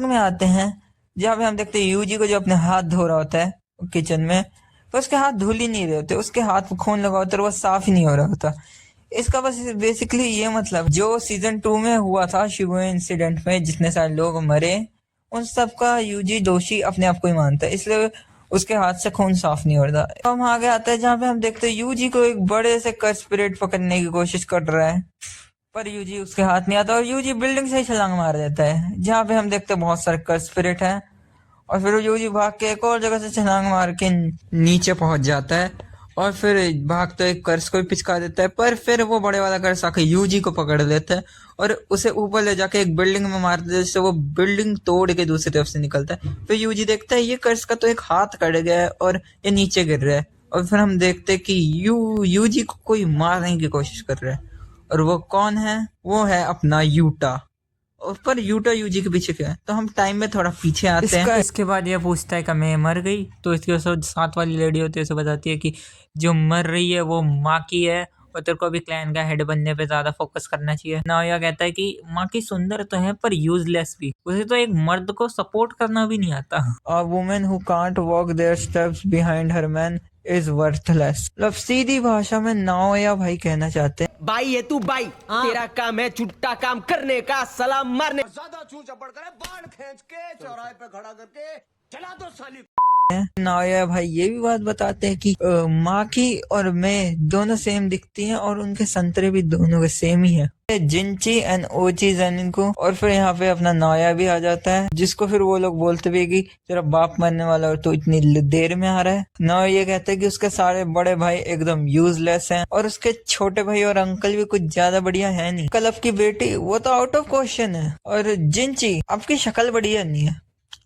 में आते हैं जहाँ पे हम देखते हैं यूजी को जो अपने हाथ धो रहा होता है किचन में, पर उसके हाथ धुल ही नहीं रहे होते, उसके हाथ में खून लगा होता है और वो साफ ही नहीं हो रहा होता। इसका बस बेसिकली ये मतलब जो सीजन 2 में हुआ था शिबुया इंसिडेंट में जितने सारे लोग मरे, उन सब का यूजी दोषी अपने आप को ही मानता है, इसलिए उसके हाथ से खून साफ नहीं हो रहा। तो हम आगे आते हैं जहाँ पे हम देखते हैं यूजी को एक बड़े से कर्स स्पिरिट पकड़ने की कोशिश कर रहा है, पर यूजी उसके हाथ नहीं आता और यूजी बिल्डिंग से ही छलांग मार देता है, जहाँ पे हम देखते हैं बहुत सारे कर्स स्पिरिट है। और फिर यूजी भाग के एक और जगह से छलांग मार के नीचे पहुंच जाता है और फिर भाग तो एक कर्स को भी पिचका देता है, पर फिर वो बड़े वाला कर्स आके यूजी को पकड़ लेता है और उसे ऊपर ले जाके एक बिल्डिंग में मार देता है, जिससे वो बिल्डिंग तोड़ के दूसरी तरफ से निकलता है। फिर यूजी देखता है ये कर्स का तो एक हाथ कट गया है और ये नीचे गिर रहा है, और फिर हम देखते हैं कि यूजी को कोई मारने की कोशिश कर रहा है, और वो कौन है? वो है अपना यूटा। और पर यूटा यूजी के पीछे क्यों है? तो हम टाइम में थोड़ा पीछे आते हैं। इसके बाद ये पूछता है कि मैं मर गई, तो इसकी साथ वाली लेडी होती है उसे बताती है कि जो मर रही है वो माँ की है और तेरे को अभी क्लैन का हेड बनने पे ज्यादा फोकस करना चाहिए। नाओया कहता है कि माँ की सुंदर तो है पर यूजलेस भी, उसे तो एक मर्द को सपोर्ट करना भी नहीं आता। A woman who can't walk their steps behind her man is worthless। मतलब सीधी भाषा में नाओया भाई कहना चाहते हैं भाई है तू भाई, तेरा काम है छुट्टा काम करने का, सलाम मारने, ज्यादा छू चपड़ करे बाण खींच के चौराहे पे खड़ा करके चला दो साली। नाओया भाई ये भी बात बताते हैं कि माँ की और मैं दोनों सेम दिखती हैं और उनके संतरे भी दोनों के सेम ही है, जिंची एंड ओची जेनिन को। और फिर यहाँ पे अपना नाओया भी आ जाता है, जिसको फिर वो लोग बोलते भी कि तेरा बाप मरने वाला और तो इतनी देर में आ रहा है। नाओया ये कहते हैं कि उसके सारे बड़े भाई एकदम यूजलेस हैं और उसके छोटे भाई और अंकल भी कुछ ज्यादा बढ़िया है नहीं। कल की बेटी वो तो आउट ऑफ क्वेश्चन है, और जिंची आपकी शक्ल बढ़िया नहीं है,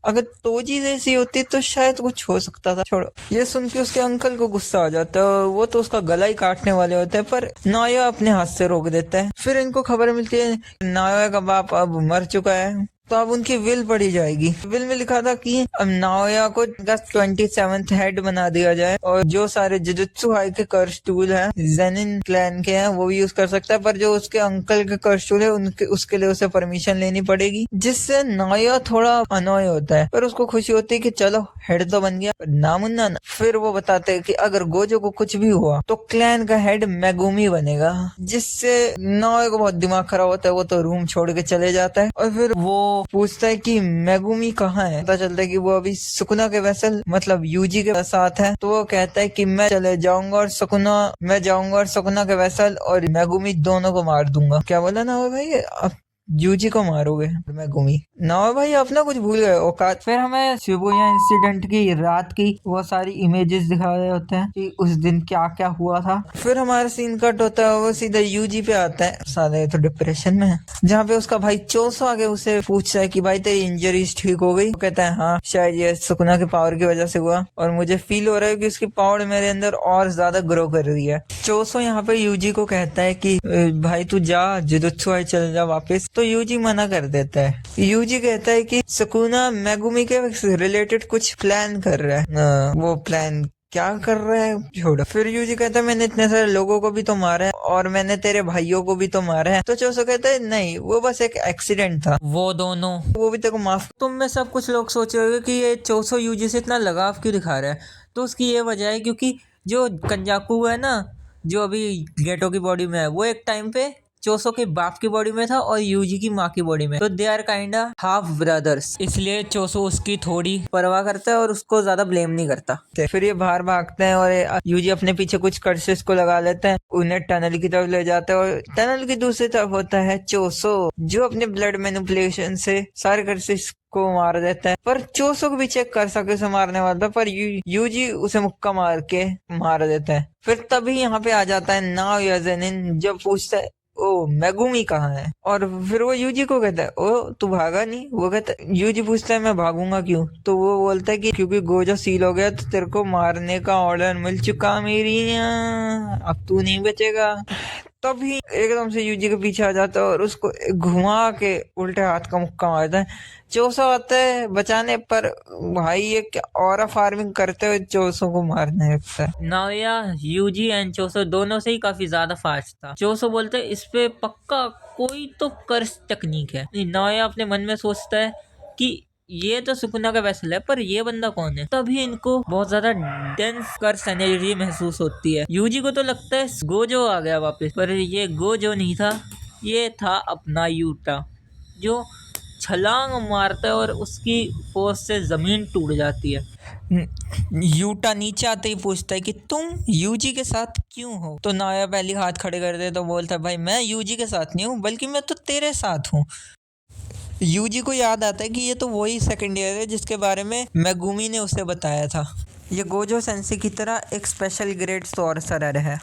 अगर तोजी जैसी होती तो शायद कुछ हो सकता था। छोड़ो, ये सुन के उसके अंकल को गुस्सा आ जाता है, वो तो उसका गला ही काटने वाले होते हैं, पर नाया अपने हाथ से रोक देता है। फिर इनको खबर मिलती है नाया का बाप अब मर चुका है, तो अब उनकी विल पढ़ी जाएगी। विल में लिखा था कि अब नाओया को 27th हेड बना दिया जाए और जो सारे जुजुत्सु हाई के कर्स टूल हैं जेनिन क्लैन के हैं वो भी यूज कर सकता है, पर जो उसके अंकल के कर्स टूल है उसके लिए उसे परमिशन लेनी पड़ेगी, जिससे नाओया थोड़ा अनॉय होता है, पर उसको खुशी होती है कि चलो हेड तो बन गया। नामुन्ना फिर वो बताते हैं कि अगर गोजो को कुछ भी हुआ तो क्लैन का हेड मेगुमी बनेगा, जिससे नाओया को बहुत दिमाग खराब होता है, वो तो रूम छोड़ के चले जाता है। और फिर वो पूछता है कि मेगुमी कहाँ है, पता चलता है कि वो अभी सुकुना के वेसल मतलब यूजी के साथ है। तो वो कहता है कि मैं चले जाऊंगा और सुकुना के वेसल और मेगुमी दोनों को मार दूंगा। क्या बोला ना भाई, अब यूजी को मारोगे मेगुमी? ना भाई अपना कुछ भूल गए औकात। फिर हमें शिबुया इंसिडेंट की रात की वो सारी इमेजेस दिखा रहे होते हैं कि उस दिन क्या क्या हुआ था। फिर हमारा सीन कट होता है, वो सीधा यूजी पे आता है, साले तो डिप्रेशन में है, जहाँ पे उसका भाई चोसो आगे उसे पूछता है कि भाई तेरी इंजरीज ठीक हो गई? वो कहता है हाँ शायद ये सुकुना के पावर की वजह से हुआ और मुझे फील हो रहा है कि उसकी पावर मेरे अंदर और ज्यादा ग्रो कर रही है। चोसो यहाँ पे यूजी को कहता है कि भाई तू जा जुजुत्सु आई चल जा वापस, तो यूजी मना कर देता है। यूजी कहता है कि सुकुना मेगुमी के रिलेटेड कुछ प्लान कर रहा है। वो प्लान क्या कर रहा है छोड़ो। फिर यूजी कहता है मैंने इतने सारे लोगों को भी तो मारा है और मैंने तेरे भाइयों को भी तो मारा है। तो चोसो कहता है नहीं वो बस एक एक्सीडेंट था, वो दोनों वो भी तेरे को माफ। तुम में सब कुछ लोग सोच रहे होगे कि ये चोसो यूजी से इतना लगाव क्यों दिखा रहा है, तो उसकी ये वजह है क्योंकि जो कंजाकू है ना, जो अभी गेटो की बॉडी में है, वो एक टाइम पे चोसो के बाप की बॉडी में था और यूजी की माँ की बॉडी में, तो they are kind half brothers, इसलिए चोसो उसकी थोड़ी परवाह करता है और उसको ज्यादा ब्लेम नहीं करता। फिर ये बाहर भागते हैं और यूजी अपने पीछे कुछ कर्सेस को लगा लेते हैं, उन्हें टनल की तरफ ले जाते हैं और टनल की दूसरी तरफ होता है चोसो, जो अपने ब्लड मैनिपुलेशन से सारे कर्सेस को मार देता है। पर चोसो को भी चेक कर सके उसे मारने वाला, पर यूजी उसे मुक्का मार के मार देता है। फिर तभी यहाँ पे आ जाता है नाओया जेनिन, जब पूछता है ओ मेगुमी कहाँ है, और फिर वो यूजी को कहता है ओ तू भागा नहीं। वो कहता है, यूजी पूछता है मैं भागूंगा क्यों, तो वो बोलता है कि क्योंकि गोजो सील हो गया तो तेरे को मारने का ऑर्डर मिल चुका मेरी, अब तू नहीं बचेगा। तभी एकदम से यूजी के पीछे आ जाता है और उसको घुमा के उल्टे हाथ का मुक्का मारता है। चोसो आता है बचाने, पर भाई ये क्या ऑरा फार्मिंग करते हुए चोसो को मारने लगता है। नाओया यूजी एंड चोसो दोनों से ही काफी ज्यादा फास्ट था। चोसो बोलते इस पे पक्का कोई तो कर्स टेक्निक है। नाओया अपने मन में सोचता है कि ये तो सुकुना का वेसल है, पर ये बंदा कौन है। तभी इनको बहुत ज्यादा डेंस कर्स एनर्जी महसूस होती है। यूजी को तो लगता है गोजो आ गया वापस, पर ये गोजो नहीं था, ये था अपना यूटा, जो छलांग मारता है और उसकी फोर्स से जमीन टूट जाती है। यूटा नीचे आते ही पूछता है कि तुम यूजी के साथ क्यों हो। तो नाया पहले हाथ खड़े कर दे तो बोलता है भाई मैं यूजी के साथ नहीं हूँ, बल्कि मैं तो तेरे साथ हूँ। यूजी को याद आता है कि ये तो वही सेकंड ईयर है जिसके बारे में मेगुमी ने उसे बताया था। ये गोजो सेंसे की तरह एक स्पेशल ग्रेड सॉर्सरर है।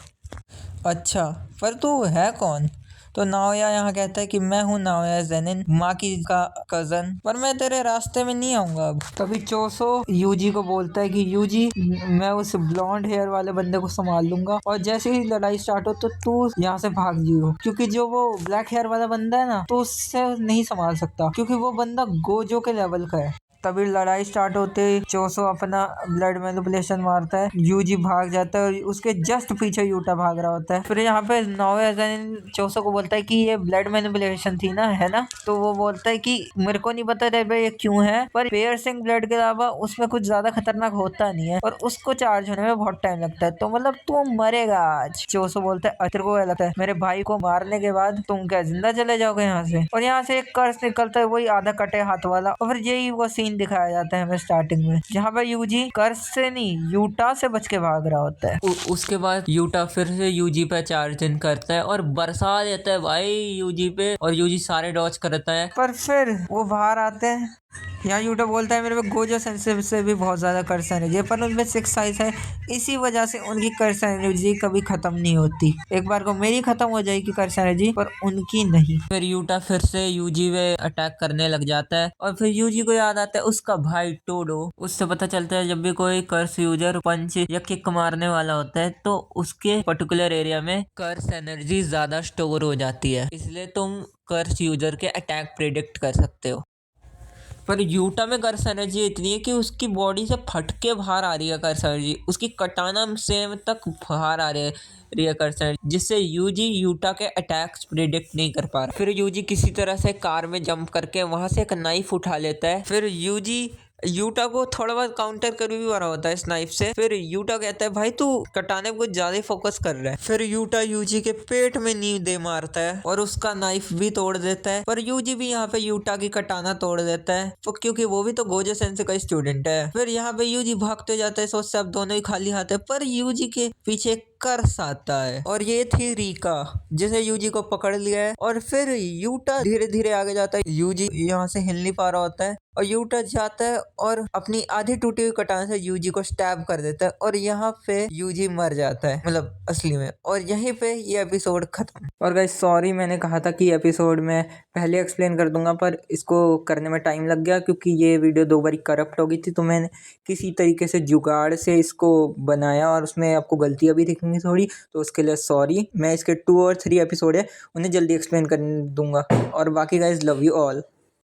अच्छा, पर तू है कौन? तो नाओया यहाँ कहता है कि मैं हूँ नाओया जेनिन, माकी का कजन, पर मैं तेरे रास्ते में नहीं आऊंगा अब। तभी चोसो यूजी को बोलता है कि यूजी मैं उस ब्लॉन्ड हेयर वाले बंदे को संभाल लूंगा, और जैसे ही लड़ाई स्टार्ट हो तो तू यहाँ से भाग जियो, क्योंकि जो वो ब्लैक हेयर वाला बंदा है ना, तो उससे नहीं संभाल सकता, क्योंकि वो बंदा गोजो के लेवल का है। तभी लड़ाई स्टार्ट होते ही चोसो अपना ब्लड मैनिपुलेशन मारता है, यूजी भाग जाता है और उसके जस्ट पीछे यूटा भाग रहा होता है। फिर यहाँ पे नाओया चोसो को बोलता है कि ये ब्लड मैनिपुलेशन थी ना, है ना? तो वो बोलता है कि मेरे को नहीं पता रे भाई ये क्यों है, पर पियर्सिंग ब्लड के अलावा उसमें कुछ ज्यादा खतरनाक होता नहीं है, और उसको चार्ज होने में बहुत टाइम लगता है, तो मतलब तू मरेगा आज। चोसो बोलता है तेरे को क्या लगता है मेरे भाई को मारने के बाद तुम क्या जिंदा चले जाओगे यहाँ से? और यहाँ से एक कर्स निकलता है, वही आधा कटे हाथ वाला, और फिर यही वो सीन दिखाया जाता है हमें स्टार्टिंग में, जहाँ पर यूजी कर्स से नहीं यूटा से बच के भाग रहा होता है। उसके बाद यूटा फिर से यूजी पे चार्ज इन करता है और बरसा देता है भाई यूजी पे, और यूजी सारे डॉज करता है। पर फिर वो बाहर आते हैं। यहाँ यूटा बोलता है मेरे पे गोजो सेंसे से भी बहुत ज्यादा कर्स एनर्जी है, पर उनमें 6 साइज है, इसी वजह से उनकी कर्स एनर्जी कभी खत्म नहीं होती। एक बार को मेरी खत्म हो जाएगी कर्स एनर्जी, पर उनकी नहीं। फिर यूटा फिर से यूजी पे अटैक करने लग जाता है, और फिर यूजी को याद आता है उसका भाई टोडो। उससे पता चलता है जब भी कोई कर्स यूजर पंच या किक मारने वाला होता है तो उसके पर्टिकुलर एरिया में कर्स एनर्जी ज्यादा स्टोर हो जाती है, इसलिए तुम कर्स यूजर के अटैक प्रेडिक्ट कर सकते हो। पर यूटा में कर्स एनर्जी इतनी है कि उसकी बॉडी से फट के बाहर आ रही है कर्स एनर्जी, उसकी कटाना सेम तक बाहर आ रही है कर्स एनर्जी, जिससे यूजी यूटा के अटैक्स प्रिडिक्ट नहीं कर पा रहा। फिर यूजी किसी तरह से कार में जंप करके वहां से एक नाइफ उठा लेता है। फिर यूजी यूटा को थोड़ा बहुत काउंटर कर भी रहा होता है इस नाइफ से। फिर यूटा कहता है भाई तू कटाने को ज्यादा ही फोकस कर रहा है। फिर यूटा यूजी के पेट में नींव दे मारता है और उसका नाइफ भी तोड़ देता है, पर यूजी भी यहाँ पे यूटा की कटाना तोड़ देता है, तो क्योंकि वो भी तो गोजो सेंसे का स्टूडेंट है। फिर यहाँ पे यूजी भागते जाता है, सोचते अब दोनों ही खाली हाथ है, पर यूजी के पीछे कर्स आता है, और ये थी रीका जिसे यूजी को पकड़ लिया है। और फिर यूटा धीरे धीरे आगे जाता है, यूजी यहाँ से हिल नहीं पा रहा होता है, और यूटा जाता है और अपनी आधी टूटी हुई कटान से यूजी को स्टैब कर देता है, और यहाँ पे यूजी मर जाता है, मतलब असली में। और यहीं पे ये एपिसोड खत्म। और गाइस सॉरी, मैंने कहा था कि एपिसोड में पहले एक्सप्लेन कर दूंगा, पर इसको करने में टाइम लग गया क्योंकि ये वीडियो 2 बारी करप्ट हो गई थी, तो मैंने किसी तरीके से जुगाड़ से इसको बनाया, और उसमें आपको गलतियां भी दिखेंगी थोड़ी, तो उसके लिए सॉरी। मैं इसके 2 और 3 एपिसोड है उन्हें जल्दी एक्सप्लेन कर दूंगा। और बाकी गाइस लव यू ऑल।